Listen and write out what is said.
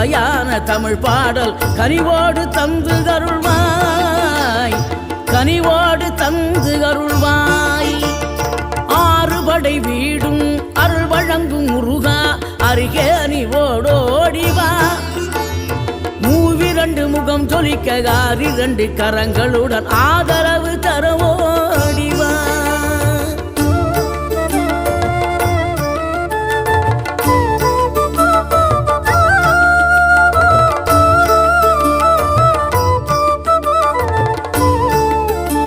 சுவையான தமிழ் பாடல் கனிவோடு தந்து அருள்வாய், கனிவோடு தந்து அருள்வாய். ஆறுபடை வீடும் அருள் வழங்கும் முருகா அருகே அணிவோடோடிவா. மூவிரண்டு முகம் ஜொலிக்க 6 கரங்களுடன் ஆதரவு